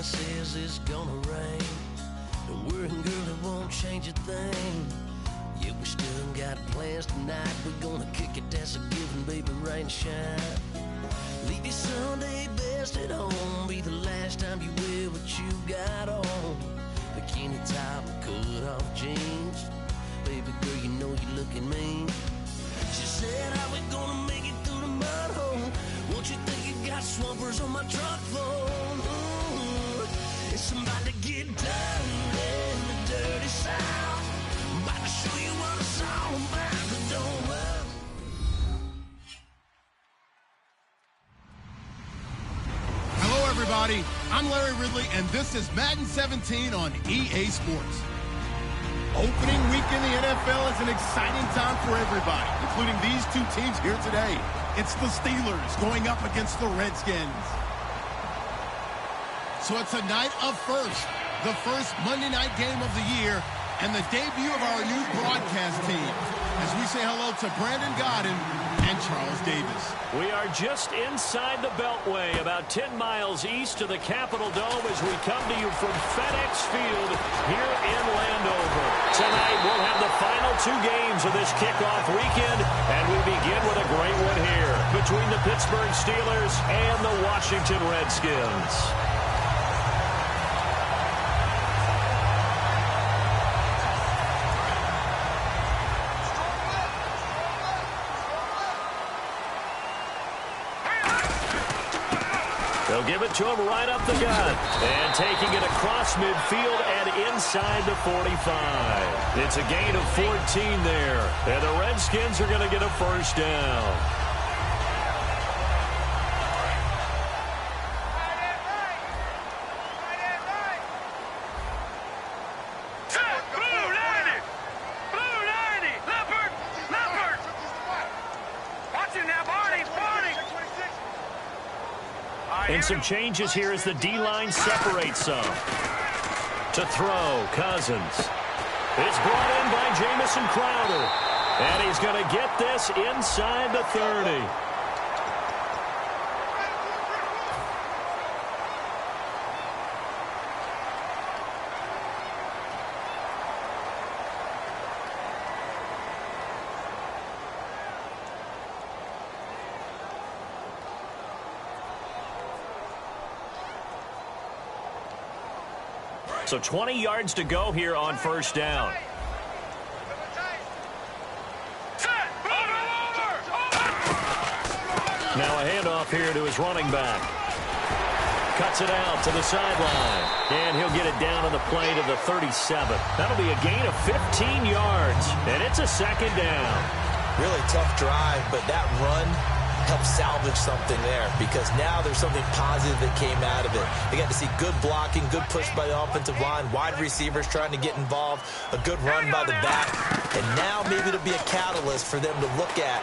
says it's gonna rain. Don't worry, girl, it won't change a thing. Yeah, we still got plans tonight. We're gonna kick it, that's a given, baby, rain or shine. Leave your Sunday best at home. Be the last time you wear what you got on. Bikini top and cut off jeans. Baby girl, you know you're looking mean. She said, how we gonna make it through the mud hole? Won't you think you got swampers on my truck phone? Ooh, it's about to get done in the dirty South. I'm about to show you what it's all about, but don't worry. Hello, everybody. I'm Larry Ridley, and this is Madden 17 on EA Sports. Opening week in the NFL is an exciting time for everybody, including these two teams here today. It's the Steelers going up against the Redskins. So it's a night of first, the first Monday night game of the year, and the debut of our new broadcast team, as we say hello to Brandon Godden and Charles Davis. We are just inside the Beltway, about 10 miles east of the Capitol Dome as we come to you from FedEx Field here in Landover. Tonight we'll have the final two games of this kickoff weekend, and we begin with a great one here between the Pittsburgh Steelers and the Washington Redskins. They'll give it to him right up the gut. And taking it across midfield and inside the 45. It's a gain of 14 there. And the Redskins are going to get a first down. And some changes here as the D-line separates some. To throw, Cousins. It's brought in by Jamison Crowder. And he's going to get this inside the 30. So 20 yards to go here on first down. Now a handoff here to his running back. Cuts it out to the sideline. And he'll get it down on the play to the 37. That'll be a gain of 15 yards. And it's a second down. Really tough drive, but that run help salvage something there, because now there's something positive that came out of it. They got to see good blocking, good push by the offensive line, wide receivers trying to get involved, a good run by the back, and now maybe it'll be a catalyst for them to look at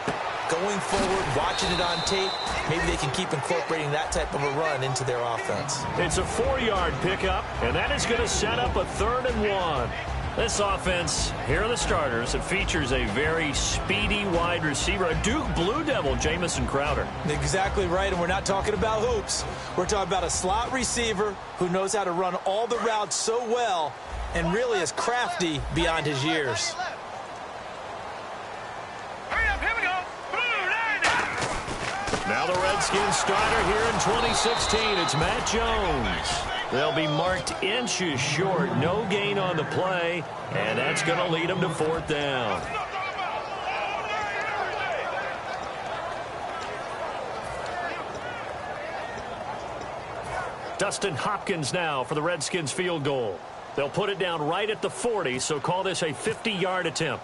going forward, watching it on tape. Maybe they can keep incorporating that type of a run into their offense. It's a 4-yard pickup, and that is going to set up a 3rd and 1. This offense, here are the starters. It features a very speedy wide receiver, a Duke Blue Devil, Jamison Crowder. Exactly right, and we're not talking about hoops. We're talking about a slot receiver who knows how to run all the routes so well and really is crafty beyond his years. Hurry up, here we go. Now the Redskins starter here in 2016. It's Matt Jones. They'll be marked inches short. No gain on the play, and that's going to lead them to 4th down. Dustin Hopkins now for the Redskins field goal. They'll put it down right at the 40, so call this a 50-yard attempt.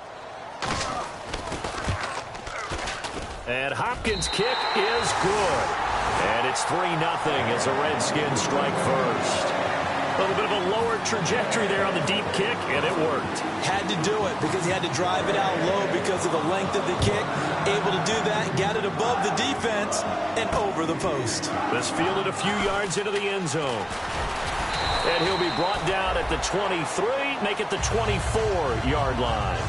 And Hopkins' kick is good. And it's 3-0 as the Redskins strike first. A little bit of a lower trajectory there on the deep kick, and it worked. Had to do it because he had to drive it out low because of the length of the kick. Able to do that, got it above the defense, and over the post. This fielded a few yards into the end zone. And he'll be brought down at the 23, make it the 24-yard line.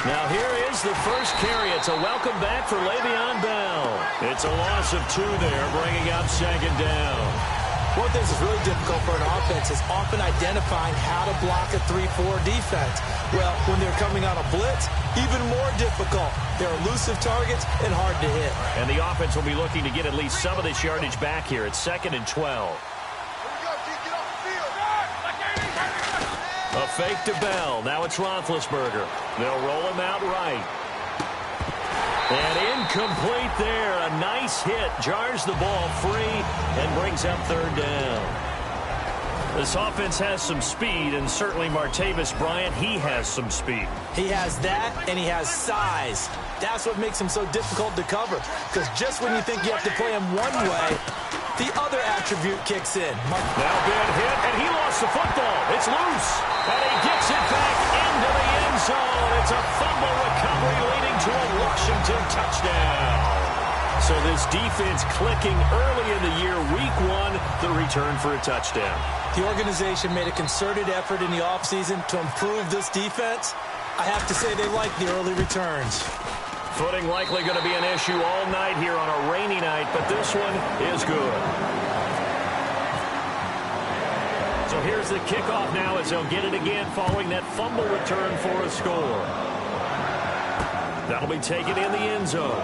Now here is the first carry. It's a welcome back for Le'Veon Bell. It's a loss of 2 there, bringing up second down. One thing that's really difficult for an offense is often identifying how to block a 3-4 defense. Well, when they're coming on a blitz, even more difficult. They're elusive targets and hard to hit. And the offense will be looking to get at least some of this yardage back here. It's 2nd and 12. A fake to Bell. Now it's Roethlisberger. They'll roll him out right. And incomplete there. A nice hit. Jars the ball free and brings up 3rd down. This offense has some speed, and certainly Martavis Bryant, he has some speed. He has that, and he has size. That's what makes him so difficult to cover. Because just when you think you have to play him one way, the other attribute kicks in. Now big hit, and he lost the football. It's loose, and he gets it back into the end zone. It's a fumble recovery leading to a Washington touchdown. So this defense clicking early in the year, week 1, the return for a touchdown. The organization made a concerted effort in the offseason to improve this defense. I have to say they like the early returns. Footing likely going to be an issue all night here on a rainy night, but this one is good. So here's the kickoff now as they'll get it again following that fumble return for a score. That'll be taken in the end zone.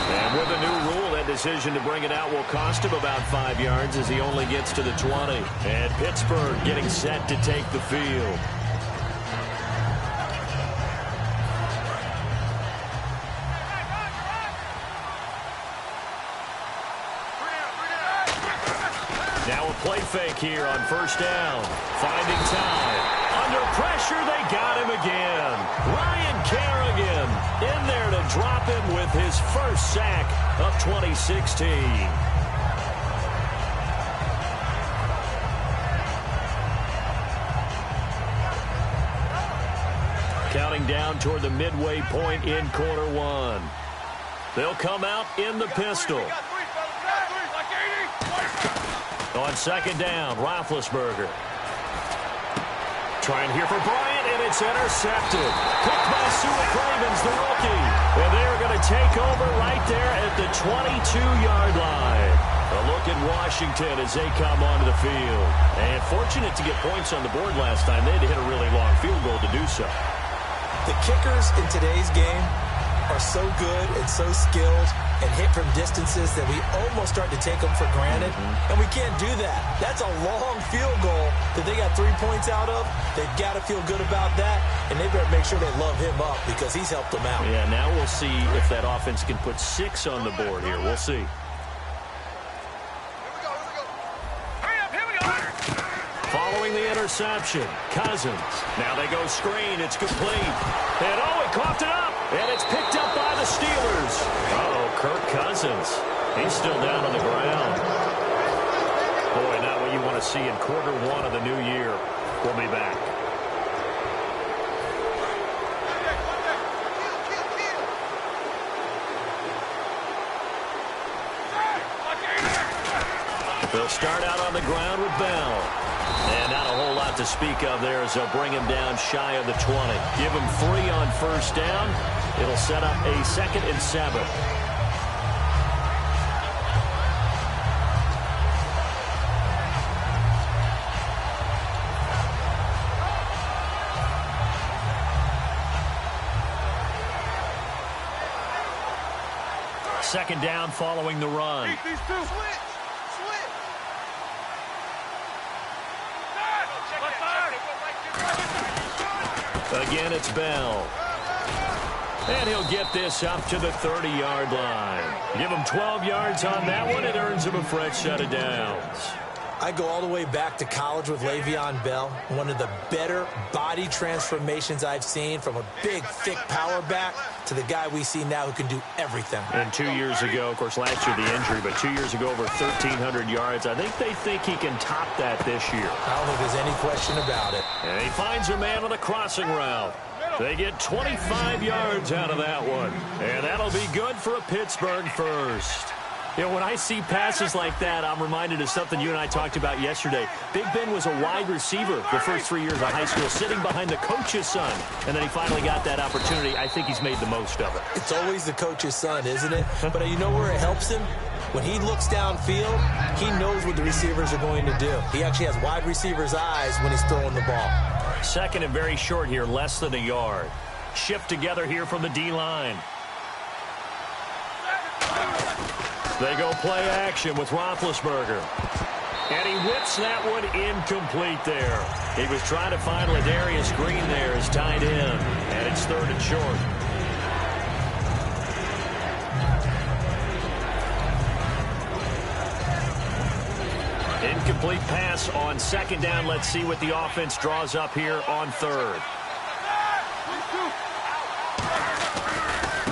And with a new rule, that decision to bring it out will cost him about 5 yards as he only gets to the 20. And Pittsburgh getting set to take the field. Now a play fake here on 1st down. Finding time. Under pressure, they got him again. Ryan Kerrigan in there to drop him with his first sack of 2016. Counting down toward the midway point in quarter 1. They'll come out in the pistol. On 2nd down, Roethlisberger. Trying here for Bryant, and it's intercepted. Picked by Sue Cravens, the rookie. And they're going to take over right there at the 22-yard line. A look at Washington as they come onto the field. And fortunate to get points on the board last time. They had to hit a really long field goal to do so. The kickers in today's game are so good and so skilled and hit from distances that we almost start to take them for granted. And we can't do that. That's a long field goal that they got 3 points out of. They've got to feel good about that, and they better make sure they love him up because he's helped them out. Yeah, now we'll see if that offense can put 6 on the board here. We'll see. Following the interception, Cousins. Now they go screen. It's complete. And oh, he coughed it up. And it's picked up by the Steelers. Uh-oh, Kirk Cousins. He's still down on the ground. Boy, not what you want to see in quarter 1 of the new year. We'll be back. They'll start out on the ground with Bell. And not a whole lot to speak of there as they'll bring him down shy of the 20. Give him 3 on 1st down. It'll set up a 2nd and 7. Second down following the run. Again, it's Bell. And he'll get this up to the 30-yard line. Give him 12 yards on that one. It earns him a fresh set of downs. I go all the way back to college with Le'Veon Bell. One of the better body transformations I've seen, from a big, thick power back to the guy we see now who can do everything. And 2 years ago, of course, last year the injury, but 2 years ago over 1,300 yards. I think they think he can top that this year. I don't think there's any question about it. And he finds a man on the crossing route. They get 25 yards out of that one. And that'll be good for a Pittsburgh first. You know, when I see passes like that, I'm reminded of something you and I talked about yesterday. Big Ben was a wide receiver the first 3 years of high school, sitting behind the coach's son. And then he finally got that opportunity. I think he's made the most of it. It's always the coach's son, isn't it? But you know where it helps him? When he looks downfield, he knows what the receivers are going to do. He actually has wide receivers' eyes when he's throwing the ball. Second and very short here, less than a yard. Shift together here from the D-line. They go play action with Roethlisberger. And he whips that one incomplete there. He was trying to find Ladarius Green there as tight end. And it's third and short. Incomplete pass on second down. Let's see what the offense draws up here on third.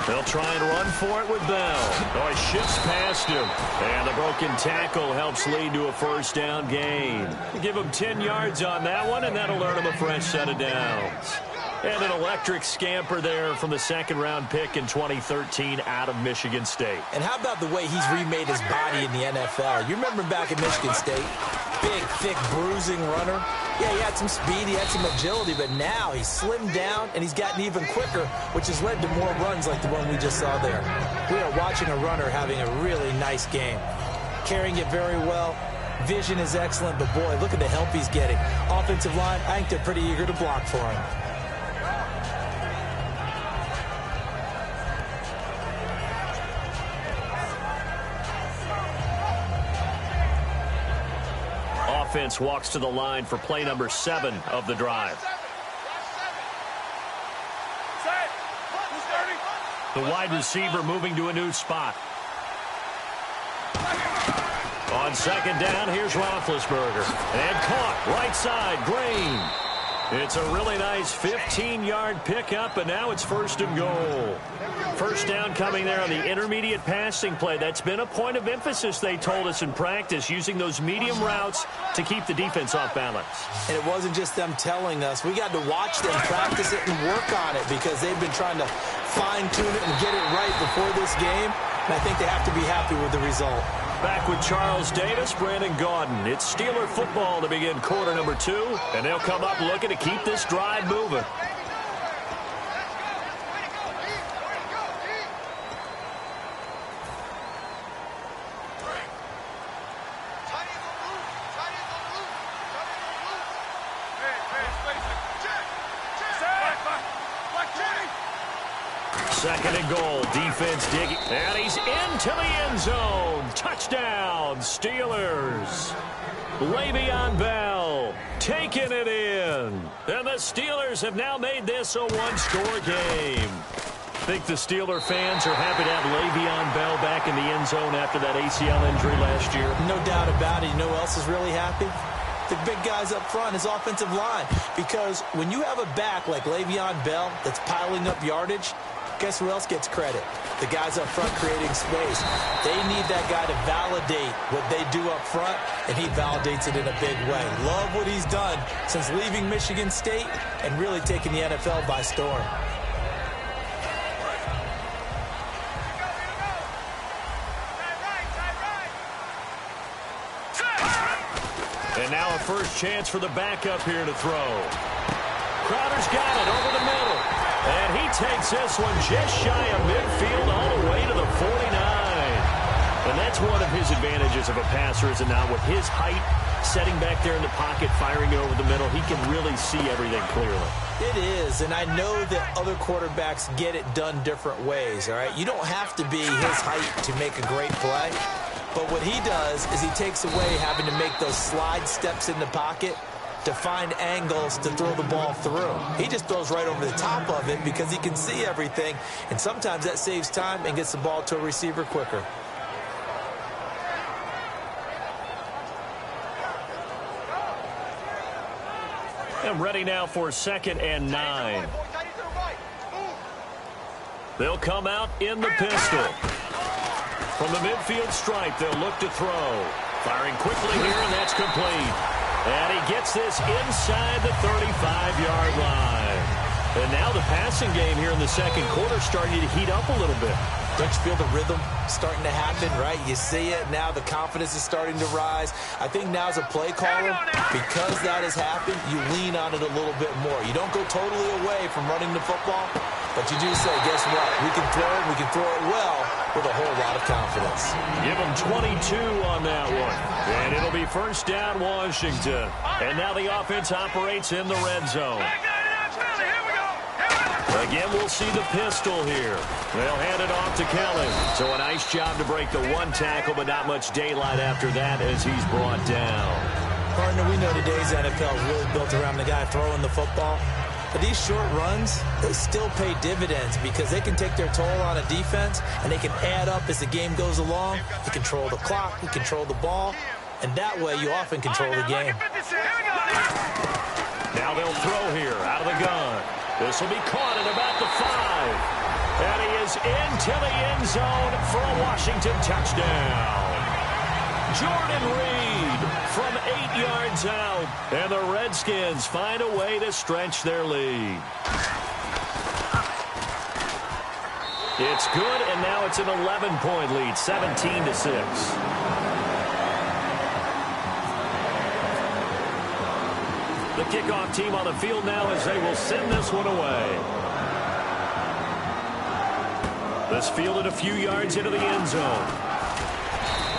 They'll try and run for it with Bell. Oh, he shifts past him. And the broken tackle helps lead to a first down gain. Give him 10 yards on that one, and that'll earn him a fresh set of downs. And an electric scamper there from the second-round pick in 2013 out of Michigan State. And how about the way he's remade his body in the NFL? You remember back at Michigan State? Big, thick, bruising runner. Yeah, he had some speed, he had some agility, but now he's slimmed down and he's gotten even quicker, which has led to more runs like the one we just saw there. We are watching a runner having a really nice game. Carrying it very well. Vision is excellent, but boy, look at the help he's getting. Offensive line, I think they're pretty eager to block for him. Offense walks to the line for play number 7 of the drive. The wide receiver moving to a new spot. On second down, here's Roethlisberger. And caught right side, Green. It's a really nice 15-yard pickup, and now it's first and goal. First down coming there on the intermediate passing play. That's been a point of emphasis, they told us in practice, using those medium routes to keep the defense off balance. And it wasn't just them telling us. We got to watch them practice it and work on it because they've been trying to fine-tune it and get it right before this game. And I think they have to be happy with the result. Back with Charles Davis, Brandon Gaudin. It's Steeler football to begin quarter number 2, and they'll come up looking to keep this drive moving. Second and goal, defense digging, and he's into the end zone. Touchdown, Steelers. Le'Veon Bell taking it in. And the Steelers have now made this a one-score game. I think the Steeler fans are happy to have Le'Veon Bell back in the end zone after that ACL injury last year. No doubt about it. You know who else is really happy? The big guys up front, his offensive line. Because when you have a back like Le'Veon Bell that's piling up yardage, guess who else gets credit? The guys up front creating space. They need that guy to validate what they do up front, and he validates it in a big way. Love what he's done since leaving Michigan State and really taking the NFL by storm. And now a first chance for the backup here to throw. Crowder's got it over the middle. And he takes this one just shy of midfield all the way to the 49. And that's one of his advantages of a passer, is it not? With his height, setting back there in the pocket, firing over the middle, he can really see everything clearly. It is, and I know that other quarterbacks get it done different ways, all right? You don't have to be his height to make a great play. But what he does is he takes away having to make those slide steps in the pocket to find angles to throw the ball through. He just throws right over the top of it because he can see everything, and sometimes that saves time and gets the ball to a receiver quicker. And ready now for second and 9. They'll come out in the pistol. From the midfield stripe, they'll look to throw. Firing quickly here, and that's complete. And he gets this inside the 35-yard line. And now the passing game here in the second quarter starting to heat up a little bit. Don't you feel the rhythm starting to happen, right? You see it. Now the confidence is starting to rise. I think now as a play caller, because that has happened, you lean on it a little bit more. You don't go totally away from running the football, but you do say, guess what? We can throw it. We can throw it well with a whole lot of confidence. Give him 22 on that one. And it'll be first down, Washington. And now the offense operates in the red zone. Again, we'll see the pistol here. They'll hand it off to Kelly. So a nice job to break the one tackle, but not much daylight after that as he's brought down. Partner, we know today's NFL is really built around the guy throwing the football. But these short runs, they still pay dividends because they can take their toll on a defense, and they can add up as the game goes along. You control the clock, you control the ball, and that way you often control the game. Now they'll throw here out of the gun. This will be caught at about the 5. And he is into the end zone for a Washington touchdown. Jordan Reed from 8 yards out. And the Redskins find a way to stretch their lead. It's good, and now it's an 11-point lead, 17-6. The kickoff team on the field now as they will send this one away. This fielded a few yards into the end zone.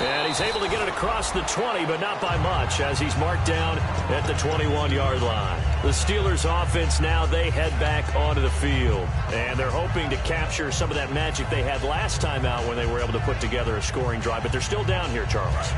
And he's able to get it across the 20, but not by much, as he's marked down at the 21-yard line. The Steelers' offense now, they head back onto the field. And they're hoping to capture some of that magic they had last time out when they were able to put together a scoring drive. But they're still down here, Charles.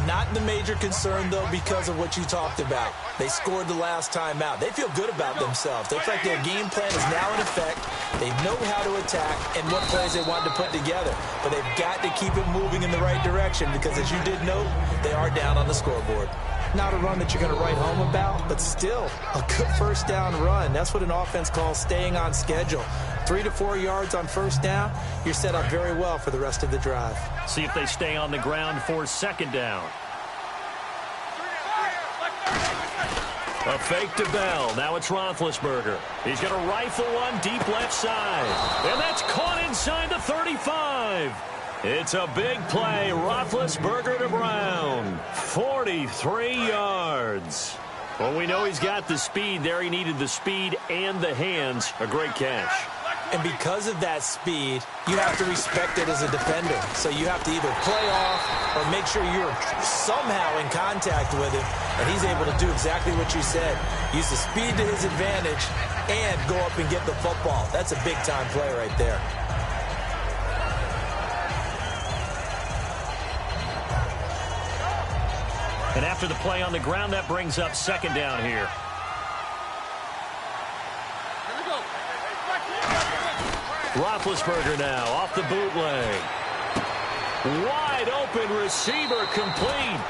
Not the major concern, though, because of what you talked about. They scored the last time out. They feel good about themselves. They feel like their game plan is now in effect. They know how to attack and what plays they want to put together. But they've got to keep it moving in the right direction because, as you did note, they are down on the scoreboard. Not a run that you're going to write home about, but still a good first down run. That's what an offense calls staying on schedule. 3 to 4 yards on first down, you're set up very well for the rest of the drive. See if they stay on the ground for second down. A fake to Bell. Now it's Roethlisberger. He's going to rifle one deep left side. And that's caught inside the 35. It's a big play. Roethlisberger to Brown. 43 yards. Well, we know he's got the speed there. He needed the speed and the hands. A great catch. And because of that speed, you have to respect it as a defender. So you have to either play off or make sure you're somehow in contact with him. And he's able to do exactly what you said. Use the speed to his advantage and go up and get the football. That's a big-time play right there. And after the play on the ground, that brings up second down here. Roethlisberger now off the bootleg. Wide open receiver complete.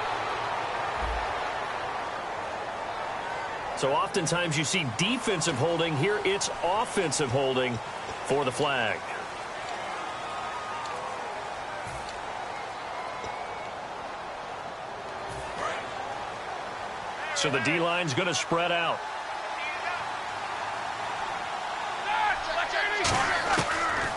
So oftentimes you see defensive holding. Here it's offensive holding for the flag. So the D-line's going to spread out.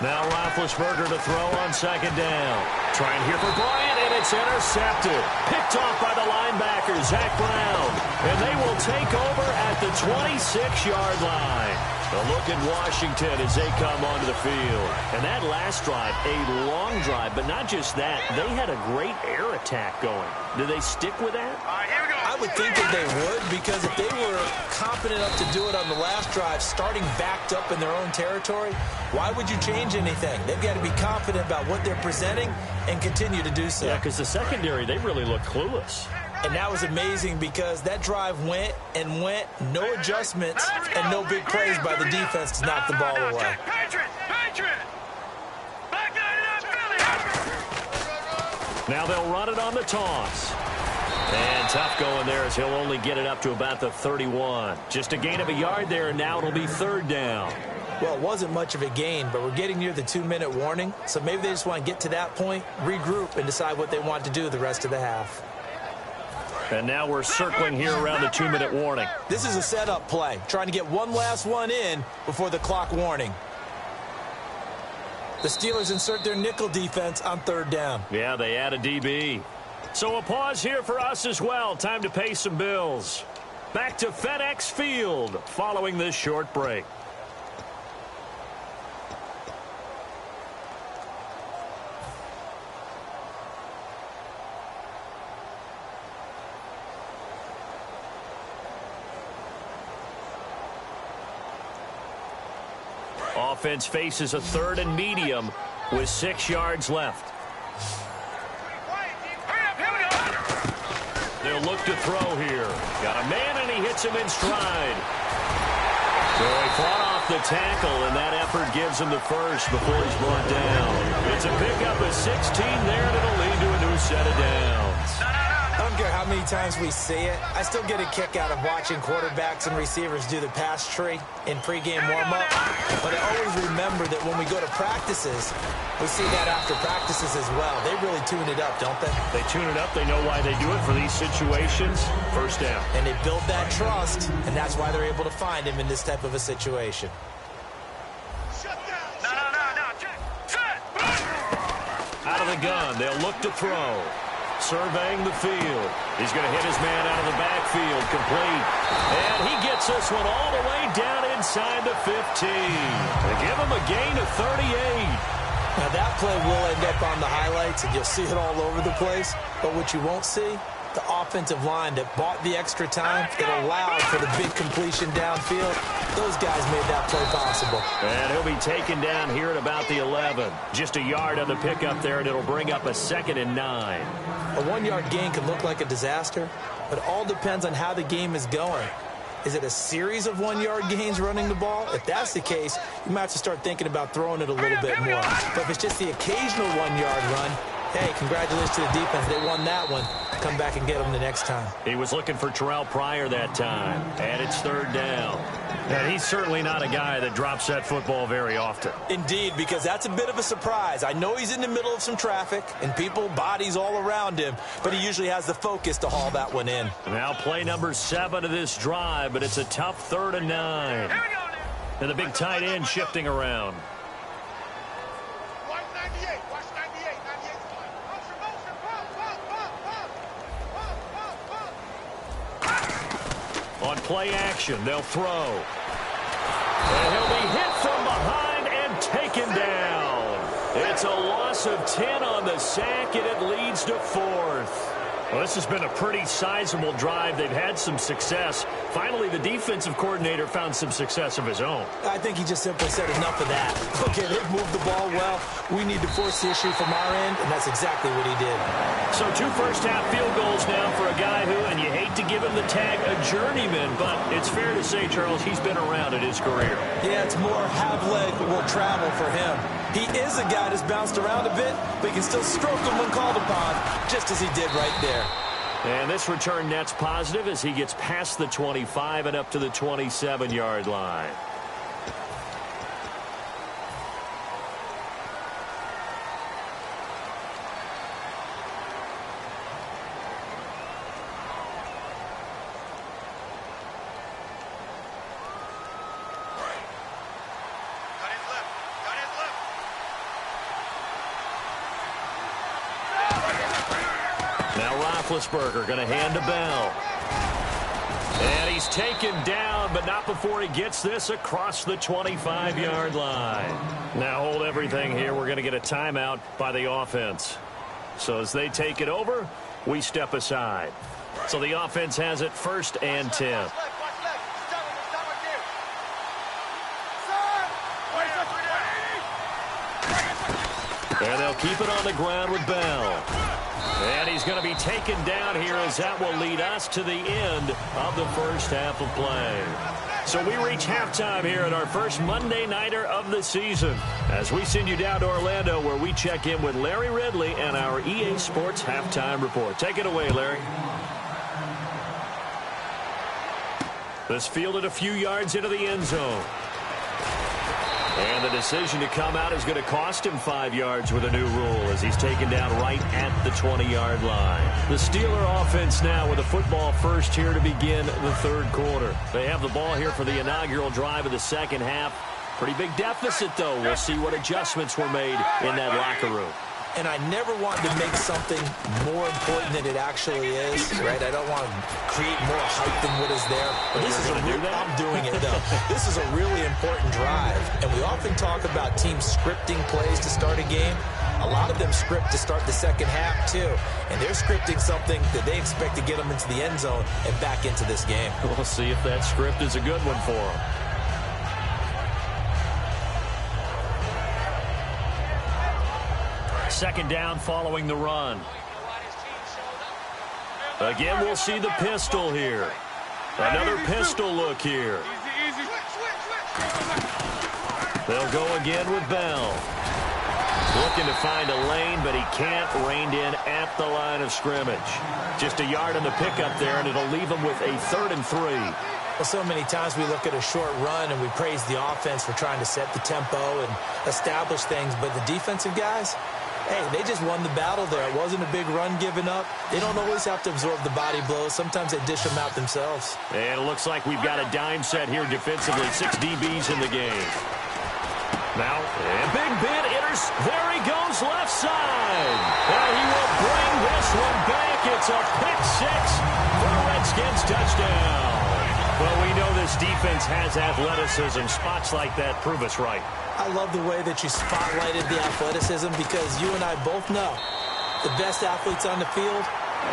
Now Roethlisberger to throw on second down. Trying here for Bryant, and it's intercepted. Picked off by the linebacker, Zach Brown. And they will take over at the 26-yard line. A look at Washington as they come onto the field. And that last drive, a long drive, but not just that. They had a great air attack going. Do they stick with that? I would think that they would, because if they were confident enough to do it on the last drive, starting backed up in their own territory, why would you change anything? They've got to be confident about what they're presenting and continue to do so. Yeah, because the secondary, they really look clueless. And that was amazing because that drive went and went, no adjustments and no big plays by the defense to knock the ball away. Now they'll run it on the toss. And tough going there as he'll only get it up to about the 31. Just a gain of a yard there, and now it'll be third down. Well, it wasn't much of a gain, but we're getting near the 2-minute warning. So maybe they just want to get to that point, regroup, and decide what they want to do the rest of the half. And now we're circling here around the 2-minute warning. This is a setup play, trying to get one last one in before the clock warning. The Steelers insert their nickel defense on 3rd down. Yeah, they add a DB. So a pause here for us as well. Time to pay some bills. Back to FedEx Field following this short break. Offense faces a 3rd and medium with 6 yards left. They'll look to throw here. Got a man, and he hits him in stride. So he fought off the tackle, and that effort gives him the first before he's brought down. It's a pickup of 16 there, and it'll lead to a new set of downs. I don't care how many times we see it. I still get a kick out of watching quarterbacks and receivers do the pass tree in pregame warm-up. But I always remember that when we go to practices, we see that after practices as well. They really tune it up, don't they? They tune it up. They know why they do it for these situations. First down. And they build that trust, and that's why they're able to find him in this type of a situation. Out of the gun. They'll look to throw. Surveying the field. He's going to hit his man out of the backfield. Complete. And he gets this one all the way down inside the 15. They give him a gain of 38. Now that play will end up on the highlights, and you'll see it all over the place. But what you won't see, the offensive line that bought the extra time, that allowed for the big completion downfield. Those guys made that play possible. And he'll be taken down here at about the 11. Just a yard on the pickup there, and it'll bring up a 2nd and 9. A 1-yard gain can look like a disaster, but it all depends on how the game is going. Is it a series of 1-yard gains running the ball? If that's the case, you might have to start thinking about throwing it a little bit more. But if it's just the occasional 1-yard run, hey, congratulations to the defense. They won that one. Come back and get them the next time. He was looking for Terrell Pryor that time, and it's 3rd down. And he's certainly not a guy that drops that football very often. Indeed, because that's a bit of a surprise. I know he's in the middle of some traffic and people, bodies all around him, but he usually has the focus to haul that one in. Now play number 7 of this drive, but it's a tough 3rd and 9. And the big tight end shifting around. On play action, they'll throw. And he'll be hit from behind and taken down. It's a loss of 10 on the sack, and it leads to 4th. Well, this has been a pretty sizable drive. They've had some success. Finally, the defensive coordinator found some success of his own. I think he just simply said enough of that. Okay, they've moved the ball well. We need to force the issue from our end, and that's exactly what he did. So 2 first-half field goals now for a guy who, and you hate to give him the tag a journeyman, but it's fair to say, Charles, he's been around in his career. Yeah, it's more have leg will travel for him. He is a guy that's bounced around a bit, but he can still stroke him when called upon, just as he did right there. And this return net's positive as he gets past the 25 and up to the 27-yard line. Roethlisberger going to hand to Bell. And he's taken down, but not before he gets this across the 25-yard line. Now hold everything here. We're going to get a timeout by the offense. So as they take it over, we step aside. So the offense has it 1st and 10. And they'll keep it on the ground with Bell. And he's going to be taken down here as that will lead us to the end of the first half of play. So we reach halftime here at our first Monday Nighter of the season as we send you down to Orlando where we check in with Larry Ridley and our EA Sports Halftime Report. Take it away, Larry. This fielded a few yards into the end zone. And the decision to come out is going to cost him 5 yards with a new rule as he's taken down right at the 20-yard line. The Steeler offense now with a football first here to begin the third quarter. They have the ball here for the inaugural drive of the second half. Pretty big deficit, though. We'll see what adjustments were made in that locker room. And I never wanted to make something more important than it actually is, right? I don't want to create more hype than what is there. But this is I'm doing it, though. This is a really important drive. And we often talk about teams scripting plays to start a game. A lot of them script to start the second half, too. And they're scripting something that they expect to get them into the end zone and back into this game. We'll see if that script is a good one for them. Second down following the run. Again, we'll see the pistol here. Another pistol look here. They'll go again with Bell. Looking to find a lane, but he can't. Reined in at the line of scrimmage. Just a yard on the pickup there, and it'll leave him with a 3rd and 3. Well, so many times we look at a short run and we praise the offense for trying to set the tempo and establish things, but the defensive guys, hey, they just won the battle there. It wasn't a big run given up. They don't always have to absorb the body blows. Sometimes they dish them out themselves. And it looks like we've got a dime set here defensively. 6 DBs in the game. Now, and big bid enters. There he goes, left side. And he will bring this one back. It's a pick 6 for the Redskins touchdown. Well, we know this defense has athleticism. Spots like that prove us right. I love the way that you spotlighted the athleticism because you and I both know the best athletes on the field,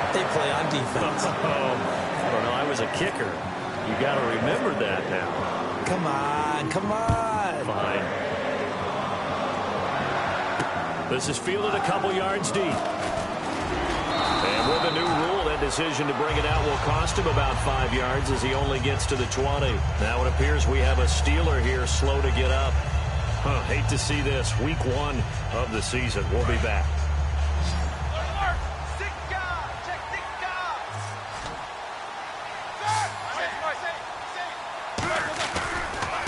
they play on defense. Well, I was a kicker. You got to remember that now. Come on, come on. Fine. This is fielded a couple yards deep. And with the new rule, that decision to bring it out will cost him about 5 yards as he only gets to the 20. Now it appears we have a Steeler here slow to get up. Hate to see this. Week 1 of the season. We'll be back.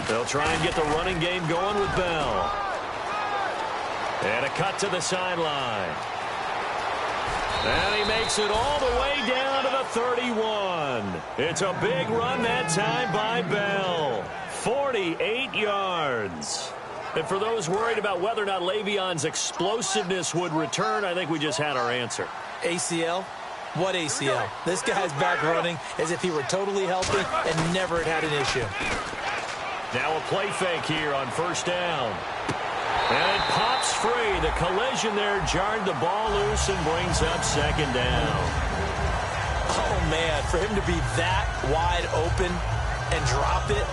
They'll try and get the running game going with Bell. And a cut to the sideline. And he makes it all the way down to the 31. It's a big run that time by Bell. 48 yards. And for those worried about whether or not Le'Veon's explosiveness would return, I think we just had our answer. ACL? What ACL? This guy's back running as if he were totally healthy and never had an issue. Now a play fake here on first down. And it pops free. The collision there jarred the ball loose and brings up second down. Oh, man, for him to be that wide open and drop it.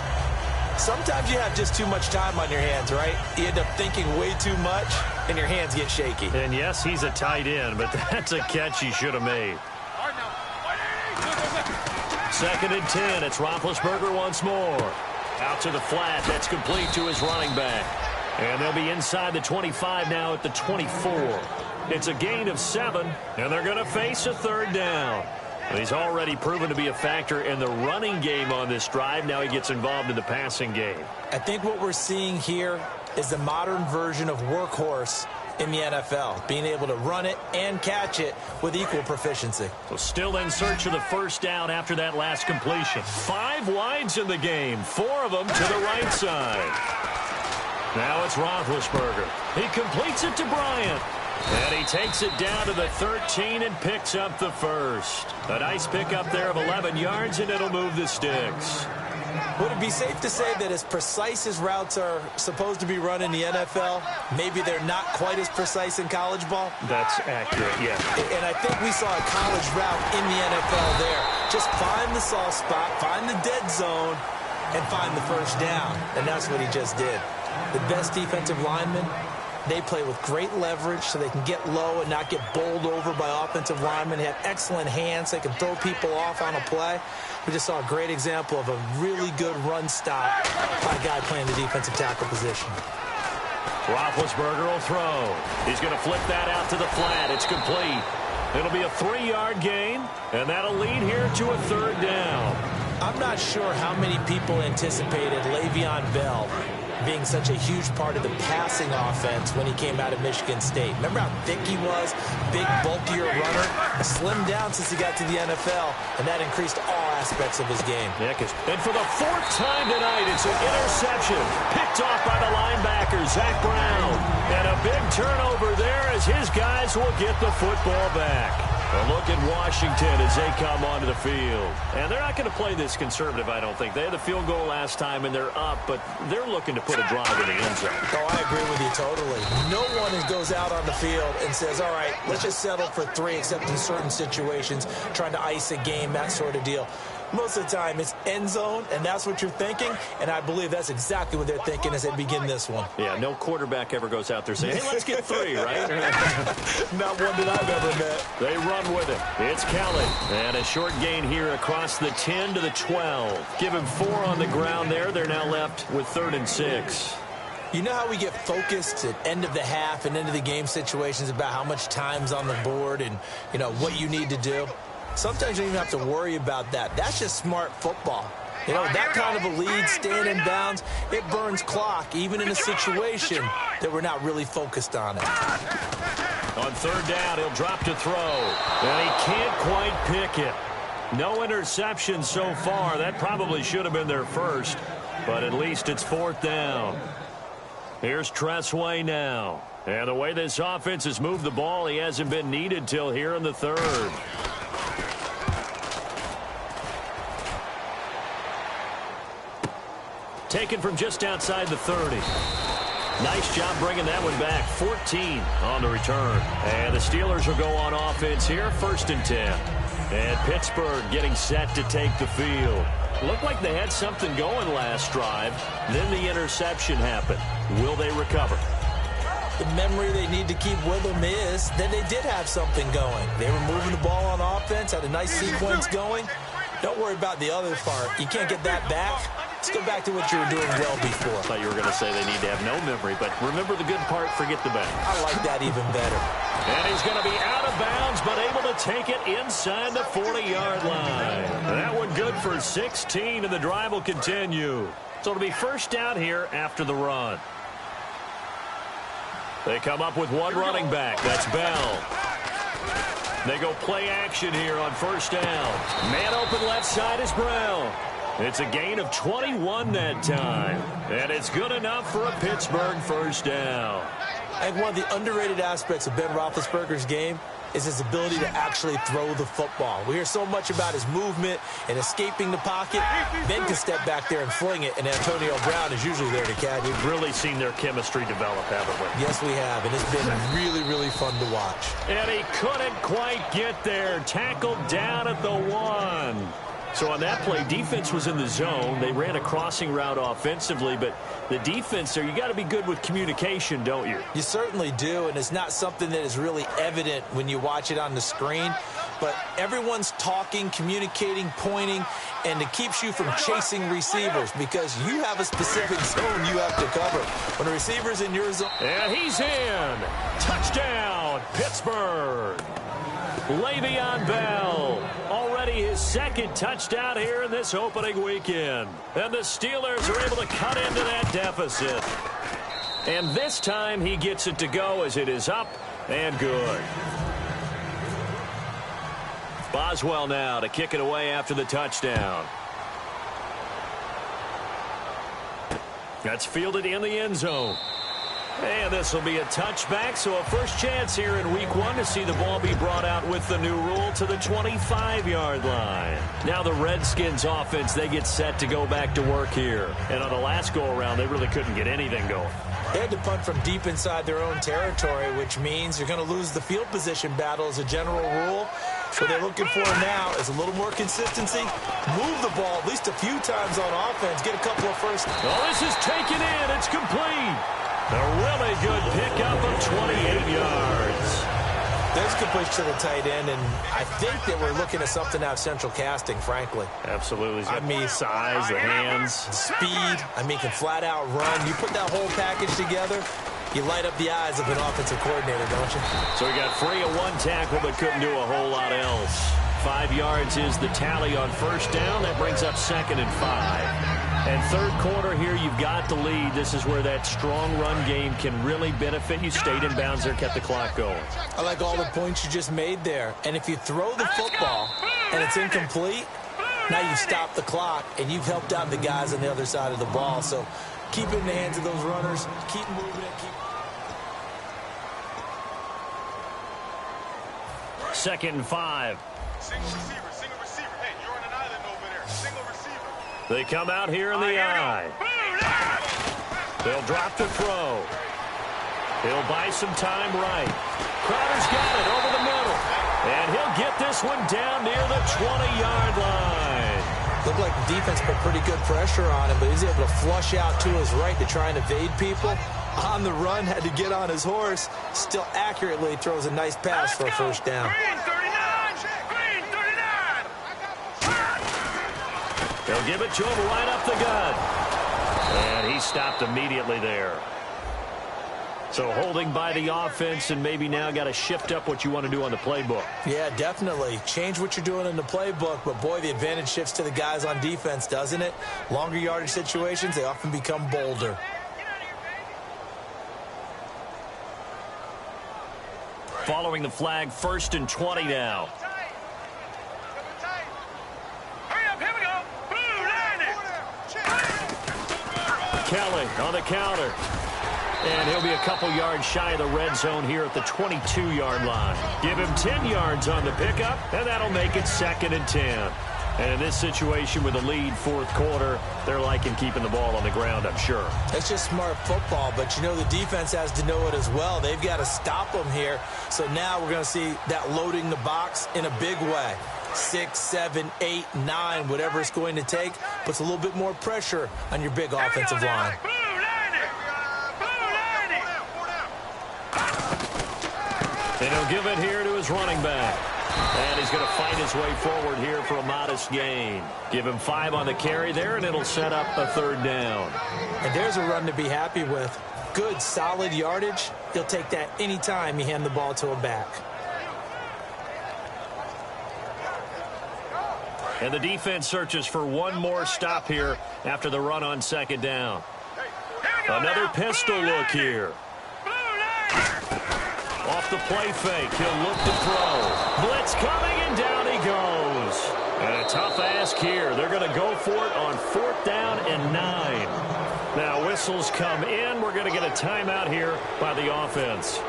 Sometimes you have just too much time on your hands, right? You end up thinking way too much, and your hands get shaky. And, yes, he's a tight end, but that's a catch he should have made. 2nd and 10. It's Roethlisberger once more. Out to the flat. That's complete to his running back. And they'll be inside the 25 now at the 24. It's a gain of 7, and they're going to face a 3rd down. He's already proven to be a factor in the running game on this drive. Now he gets involved in the passing game. I think what we're seeing here is the modern version of workhorse in the NFL, being able to run it and catch it with equal proficiency. So still in search of the first down after that last completion. 5 wides in the game, 4 of them to the right side. Now it's Roethlisberger. He completes it to Bryant. And he takes it down to the 13 and picks up the first. A nice pickup there of 11 yards, and it'll move the sticks. Would it be safe to say that as precise as routes are supposed to be run in the NFL, maybe they're not quite as precise in college ball? That's accurate, yeah. And I think we saw a college route in the NFL there. Just find the soft spot, find the dead zone, and find the first down. And that's what he just did. The best defensive linemen, they play with great leverage so they can get low and not get bowled over by offensive linemen. They have excellent hands. They can throw people off on a play. We just saw a great example of a really good run stop by a guy playing the defensive tackle position. Roethlisberger will throw. He's going to flip that out to the flat. It's complete. It'll be a 3-yard gain, and that'll lead here to a 3rd down. I'm not sure how many people anticipated Le'Veon Bell being such a huge part of the passing offense when he came out of Michigan State. Remember how thick he was? Big, bulkier runner. Slimmed down since he got to the NFL, and that increased all aspects of his game. Yeah, and for the 4th time tonight, it's an interception. Picked off by the linebacker, Zach Brown. And a big turnover there as his guys will get the football back. A look at Washington as they come onto the field. And they're not going to play this conservative, I don't think. They had the field goal last time, and they're up, but they're looking to put a drive in the end zone. Oh, I agree with you totally. No one goes out on the field and says, all right, let's just settle for 3, except in certain situations, trying to ice a game, that sort of deal. Most of the time, it's end zone, and that's what you're thinking, and I believe that's exactly what they're thinking as they begin this one. Yeah, no quarterback ever goes out there saying, hey, let's get 3, right? Not one that I've ever met. They run with it. It's Kelly. And a short gain here across the 10 to the 12. Give him 4 on the ground there. They're now left with 3rd and 6. You know how we get focused at end of the half and end of the game situations about how much time's on the board and, you know, what you need to do? Sometimes you don't even have to worry about that. That's just smart football. You know, that kind of a lead, staying in bounds, it burns clock, even in a situation that we're not really focused on it. On 3rd down, he'll drop to throw. And he can't quite pick it. No interception so far. That probably should have been their first. But at least it's 4th down. Here's Tressway now. And the way this offense has moved the ball, he hasn't been needed till here in the 3rd. Taken from just outside the 30. Nice job bringing that one back. 14 on the return. And the Steelers will go on offense here. 1st and 10. And Pittsburgh getting set to take the field. Looked like they had something going last drive. Then the interception happened. Will they recover? The memory they need to keep with them is that they did have something going. They were moving the ball on offense, had a nice sequence going. Don't worry about the other part. You can't get that back. Let's go back to what you were doing well before. I thought you were going to say they need to have no memory, but remember the good part, forget the bad. I like that even better. And he's going to be out of bounds, but able to take it inside the 40-yard line. That one good for 16, and the drive will continue. So it'll be 1st down here after the run. They come up with one running back. That's Bell. They go play action here on 1st down. Man open left side is Brown. It's a gain of 21 that time. And it's good enough for a Pittsburgh 1st down. I think one of the underrated aspects of Ben Roethlisberger's game is his ability to actually throw the football. We hear so much about his movement and escaping the pocket. Ben can step back there and fling it, and Antonio Brown is usually there to catch. We've really seen their chemistry develop, haven't we? Yes, we have, and it's been really, really fun to watch. And he couldn't quite get there. Tackled down at the 1. So on that play, defense was in the zone. They ran a crossing route offensively, but the defense there, you got to be good with communication, don't you? You certainly do, and it's not something that is really evident when you watch it on the screen. But everyone's talking, communicating, pointing, and it keeps you from chasing receivers because you have a specific zone you have to cover. When a receiver's in your zone. And he's in. Touchdown, Pittsburgh. Le'Veon Bell, already his 2nd touchdown here in this opening weekend. And the Steelers are able to cut into that deficit. And this time he gets it to go as it is up and good. Boswell now to kick it away after the touchdown. That's fielded in the end zone. And this will be a touchback, so a first chance here in week 1 to see the ball be brought out with the new rule to the 25-yard line. Now the Redskins offense, they get set to go back to work here. And on the last go-around, they really couldn't get anything going. They had to punt from deep inside their own territory, which means you're going to lose the field position battle as a general rule. What they're looking for now is a little more consistency. Move the ball at least a few times on offense. Get a couple of first. Oh, this is taken in. It's complete. A really good pickup of 28 yards. There's completion to the tight end, and I think that we're looking at something out of central casting, frankly. Absolutely. I mean, size, the hands. Speed. I mean, can flat out run. You put that whole package together, you light up the eyes of an offensive coordinator, don't you? So he got free of 1 tackle, but couldn't do a whole lot else. 5 yards is the tally on 1st down. That brings up 2nd and 5. And third quarter here, you've got the lead. This is where that strong run game can really benefit you. Stayed in bounds there, kept the clock going. I like all the points you just made there. And if you throw the football and it's incomplete, now you've stopped the clock and you've helped out the guys on the other side of the ball. So keep it in the hands of those runners. Keep moving it. Second and 5. Single receiver. Hey, you're on an island over there. Single receiver. They come out here in the eye. They'll drop to throw. He'll buy some time right. Crowder's got it over the middle. And he'll get this one down near the 20-yard line. Looked like the defense put pretty good pressure on him, but he's able to flush out to his right to try and evade people. On the run, had to get on his horse. Still accurately throws a nice pass for a first down. Green 39. They'll give it to him right up the gut. And he stopped immediately there. So holding by the offense, and maybe now got to shift up what you want to do on the playbook. Yeah, definitely. Change what you're doing in the playbook, but boy, the advantage shifts to the guys on defense, doesn't it? Longer yardage situations, they often become bolder. Following the flag, 1st and 20 now. Hurry up, here we go. Boom, line it. Kelly on the counter. And he'll be a couple yards shy of the red zone here at the 22-yard line. Give him 10 yards on the pickup, and that'll make it 2nd and 10. And in this situation with a lead 4th quarter, they're liking keeping the ball on the ground, I'm sure. That's just smart football, but you know the defense has to know it as well. They've got to stop them here. So now we're going to see that loading the box in a big way. 6, 7, 8, 9, whatever it's going to take, puts a little bit more pressure on your big offensive line. And he'll give it here to his running back. And he's going to fight his way forward here for a modest gain. Give him 5 on the carry there, and it'll set up a 3rd down. And there's a run to be happy with. Good, solid yardage. He'll take that anytime you hand the ball to a back. And the defense searches for one more stop here after the run on 2nd down. Another pistol look here. Off the play fake, he'll look to throw. Blitz coming, and down he goes. And a tough ask here. They're going to go for it on 4th down and 9. Now whistles come in. We're going to get a timeout here by the offense.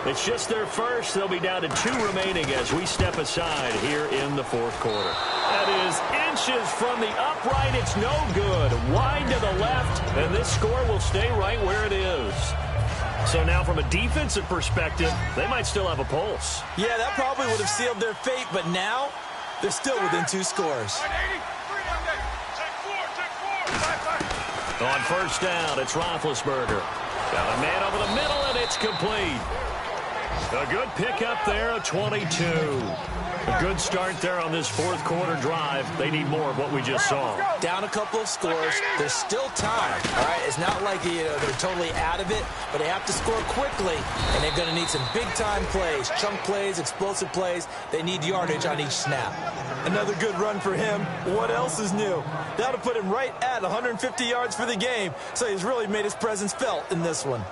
It's just their first. They'll be down to 2 remaining as we step aside here in the 4th quarter. That is inches from the upright. It's no good. Wide to the left, and this score will stay right where it is. So now from a defensive perspective, they might still have a pulse. Yeah, that probably would have sealed their fate, but now they're still within 2 scores. On 1st down, it's Roethlisberger. Got a man over the middle, and it's complete. A good pickup there, a 22. A good start there on this 4th quarter drive. They need more of what we just saw. Down a couple of scores. There's still time, all right? It's not like they're totally out of it, but they have to score quickly, and they're going to need some big-time plays, chunk plays, explosive plays. They need yardage on each snap. Another good run for him. What else is new? That'll put him right at 150 yards for the game, so he's really made his presence felt in this one.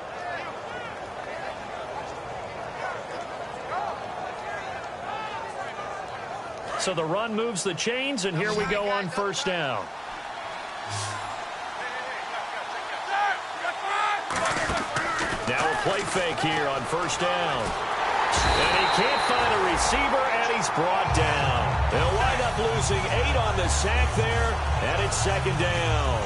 So the run moves the chains, and here we go on 1st down. Now a play fake here on 1st down. And he can't find a receiver, and he's brought down. They'll wind up losing 8 on the sack there, and it's 2nd down.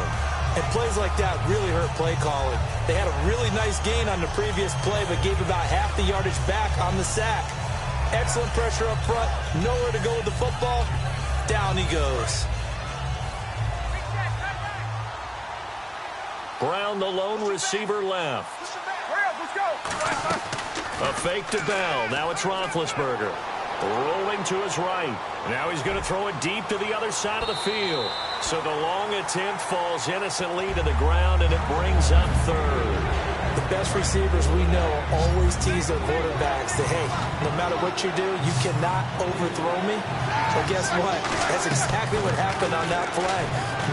And plays like that really hurt play calling. They had a really nice gain on the previous play, but gave about half the yardage back on the sack. Excellent pressure up front. Nowhere to go with the football. Down he goes. Brown, the lone receiver, left. A fake to Bell. Now it's Roethlisberger. Rolling to his right. Now he's going to throw it deep to the other side of the field. So the long attempt falls innocently to the ground, and it brings up 3rd. The the best receivers we know always tease their quarterbacks that, hey, no matter what you do, you cannot overthrow me. But guess what? That's exactly what happened on that play.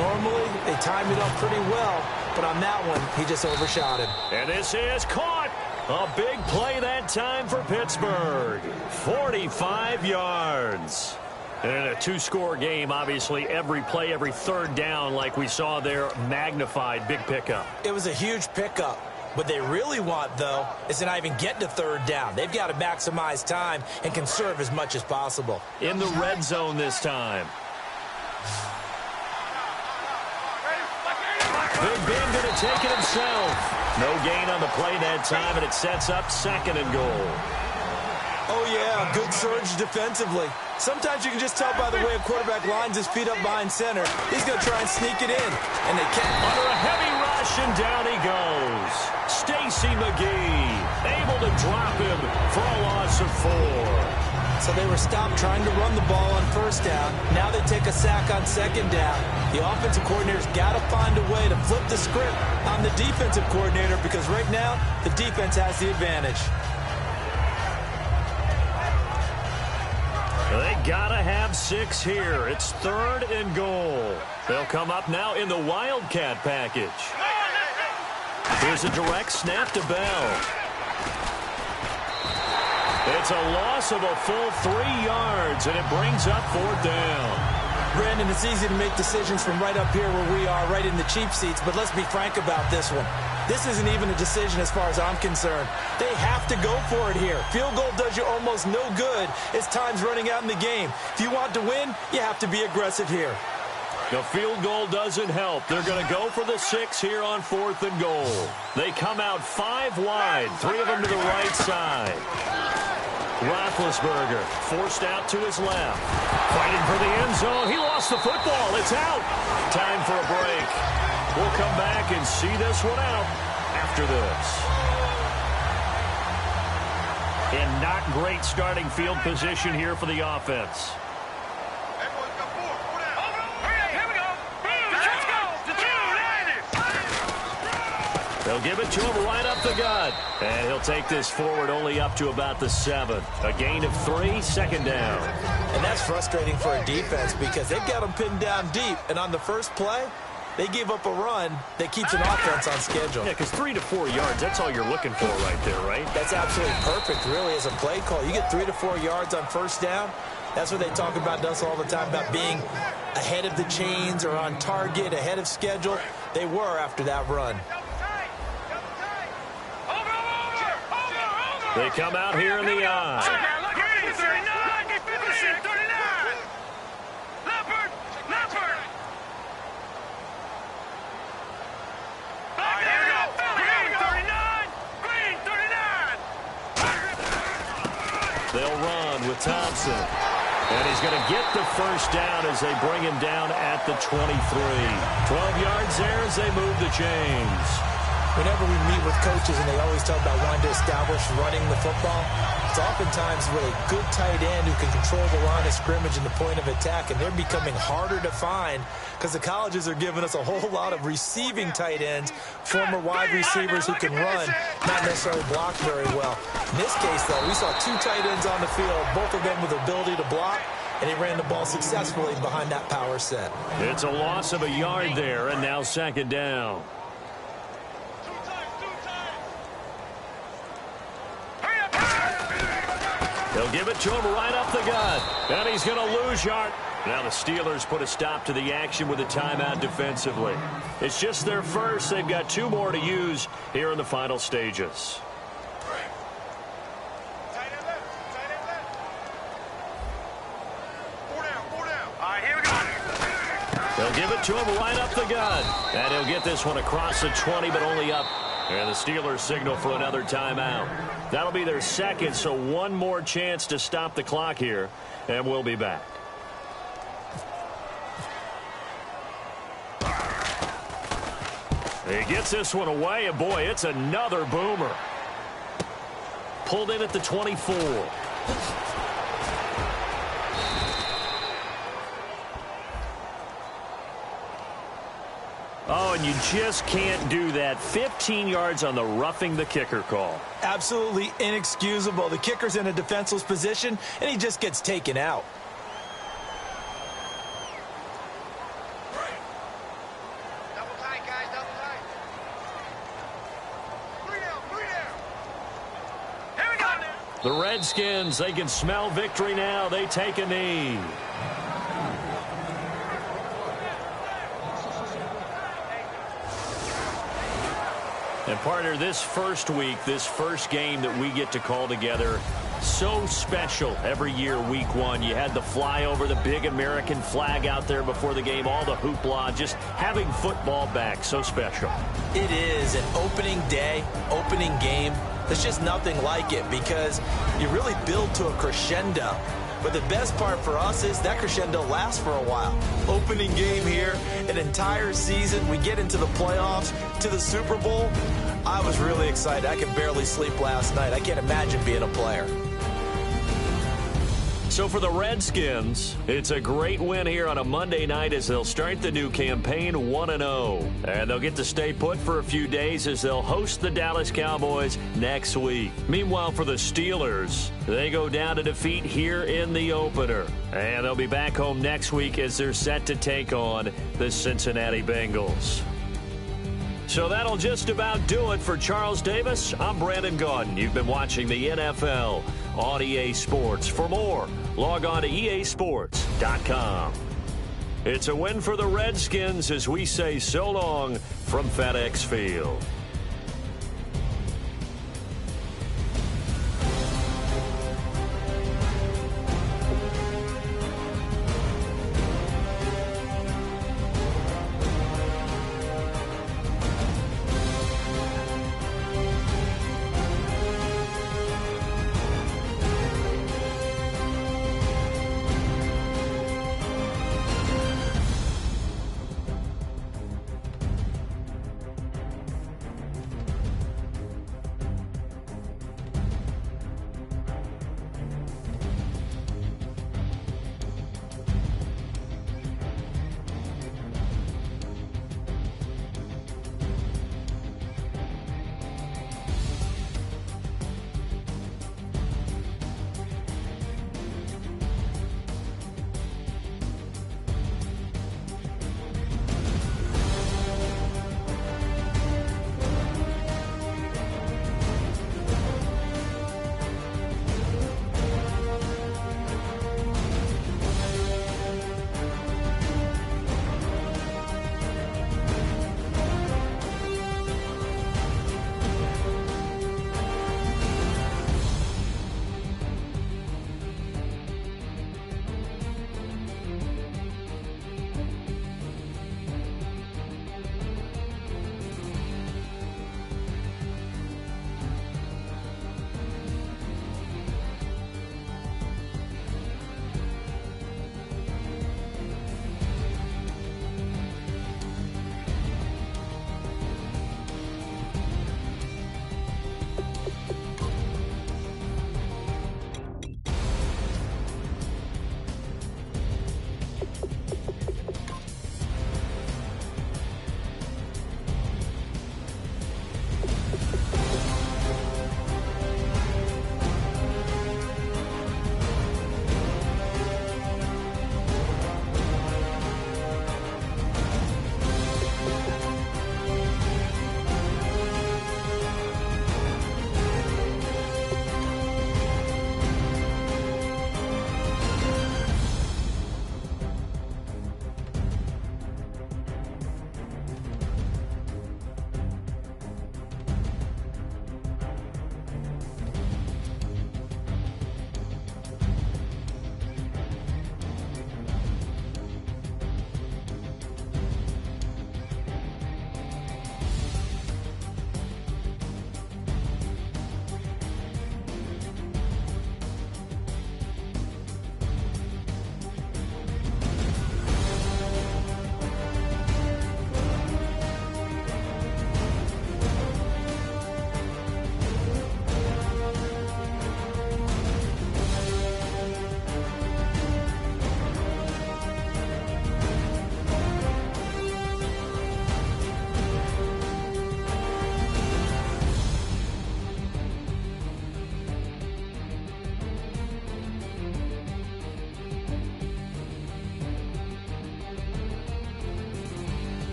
Normally, they timed it up pretty well, but on that one, he just overshot him. And this is caught. A big play that time for Pittsburgh. 45 yards. And in a two-score game, obviously, every play, every third down, like we saw there, magnified. Big pickup. It was a huge pickup. What they really want, though, is to not even get to third down. They've got to maximize time and conserve as much as possible. In the red zone this time. Big Ben going to take it himself. No gain on the play that time, and it sets up 2nd and goal. Oh, yeah, good surge defensively. Sometimes you can just tell by the way a quarterback lines his feet up behind center. He's going to try and sneak it in, and they can't. Under a heavy rush, and down he goes. Stacy McGee able to drop him for a loss of 4. So they were stopped trying to run the ball on first down. Now they take a sack on second down. The offensive coordinator's got to find a way to flip the script on the defensive coordinator because right now the defense has the advantage. They got to have 6 here. It's 3rd and goal. They'll come up now in the Wildcat package. Here's a direct snap to Bell. It's a loss of a full 3 yards, and it brings up 4th down. Brandon, it's easy to make decisions from right up here where we are, right in the cheap seats, but let's be frank about this one. This isn't even a decision as far as I'm concerned. They have to go for it here. Field goal does you almost no good as time's running out in the game. If you want to win, you have to be aggressive here. The field goal doesn't help. They're going to go for the 6 here on 4th and goal. They come out 5 wide, 3 of them to the right side. Roethlisberger forced out to his left. Fighting for the end zone. He lost the football. It's out. Time for a break. We'll come back and see this one out after this. And not great starting field position here for the offense. They'll give it to him right up the gut. And he'll take this forward only up to about the 7. A gain of 3, 2nd down. And that's frustrating for a defense because they've got them pinned down deep. And on the first play, they gave up a run that keeps an offense on schedule. Yeah, because 3 to 4 yards, that's all you're looking for right there, right? That's absolutely perfect, really, as a play call. You get 3 to 4 yards on first down. That's what they talk about us all the time, about being ahead of the chains or on target, ahead of schedule. They were after that run. They come out here in the eye. They'll run with Thompson. And he's going to get the first down as they bring him down at the 23. 12 yards there as they move the chains. Whenever we meet with coaches and they always talk about wanting to establish running the football, it's oftentimes with a good tight end who can control the line of scrimmage and the point of attack, and they're becoming harder to find because the colleges are giving us a whole lot of receiving tight ends, former wide receivers who can run, not necessarily block very well. In this case, though, we saw 2 tight ends on the field, both of them with the ability to block, and he ran the ball successfully behind that power set. It's a loss of a yard there, and now 2nd down. They'll give it to him right up the gut. And he's going to lose yard. Now the Steelers put a stop to the action with a timeout defensively. It's just their first. They've got 2 more to use here in the final stages. They'll give it to him right up the gut. And he'll get this one across the 20, but only up. And the Steelers signal for another timeout. That'll be their 2nd, so 1 more chance to stop the clock here, and we'll be back. He gets this one away, and boy, it's another boomer. Pulled in at the 24. Oh, and you just can't do that. 15 yards on the roughing the kicker call. Absolutely inexcusable. The kicker's in a defenseless position, and he just gets taken out. Double tight, guys, double tight. 3 down, 3 down. Here we go. The Redskins, they can smell victory now. They take a knee. And partner, this first week, this first game that we get to call together, so special every year, week one. You had the flyover, the big American flag out there before the game, all the hoopla, just having football back, so special. It is an opening day, opening game. There's just nothing like it because you really build to a crescendo. But the best part for us is that crescendo lasts for a while. Opening game here, an entire season. We get into the playoffs, to the Super Bowl. I was really excited. I could barely sleep last night. I can't imagine being a player. So for the Redskins, it's a great win here on a Monday night as they'll start the new campaign 1-0. And they'll get to stay put for a few days as they'll host the Dallas Cowboys next week. Meanwhile, for the Steelers, they go down to defeat here in the opener. And they'll be back home next week as they're set to take on the Cincinnati Bengals. So that'll just about do it for Charles Davis. I'm Brandon Gaudin. You've been watching the NFL on EA Sports. For more, log on to easports.com. It's a win for the Redskins as we say so long from FedEx Field.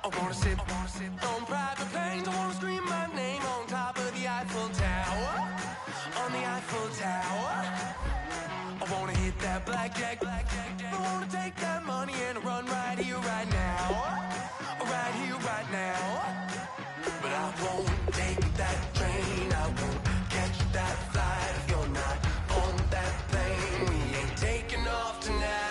I wanna sip on private planes. I wanna scream my name on top of the Eiffel Tower. On the Eiffel Tower. I wanna hit that blackjack. I wanna take that money and run right here, right now. Right here, right now. But I won't take that train. I won't catch that flight if you're not on that plane. We ain't taking off tonight.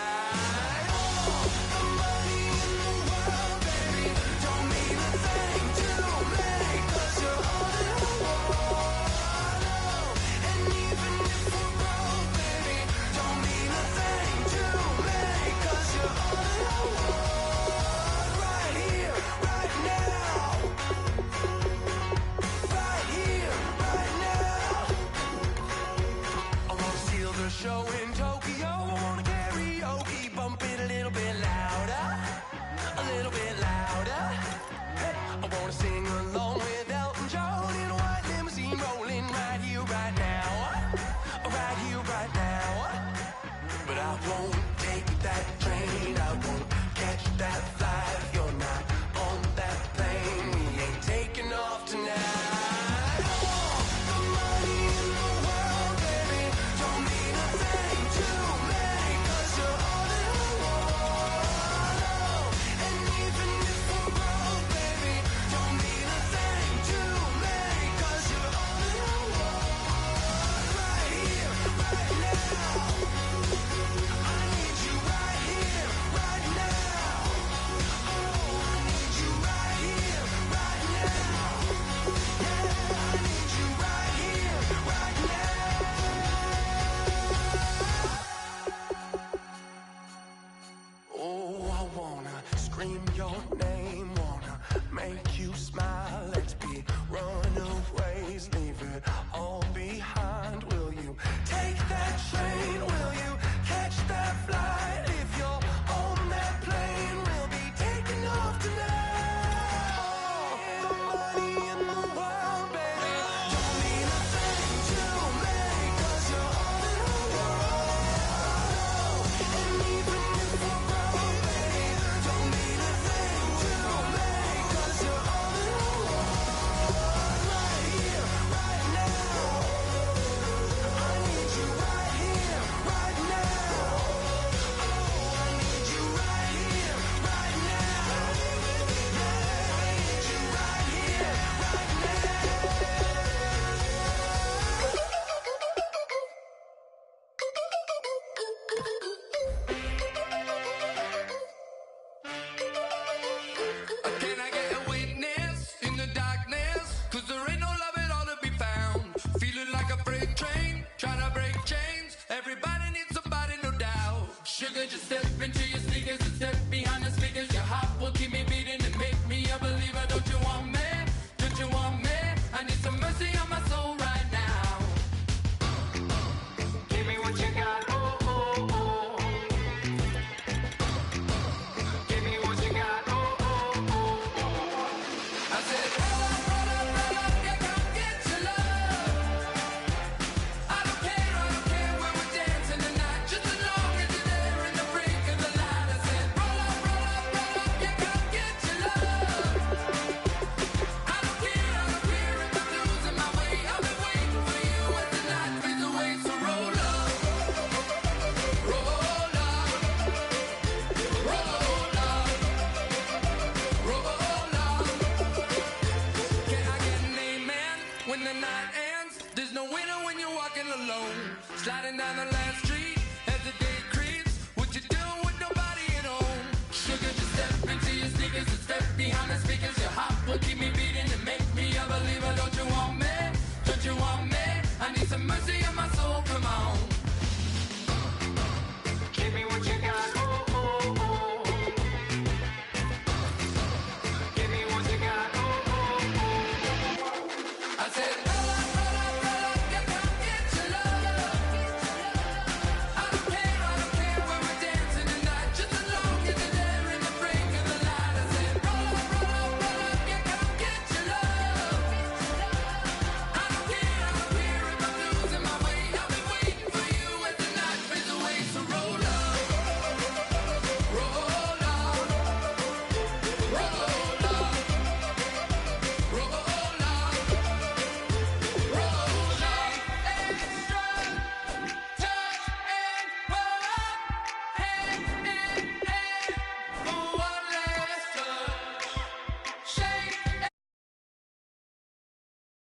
Cause scream your name, wanna make you smile. Let's be runaways, leaving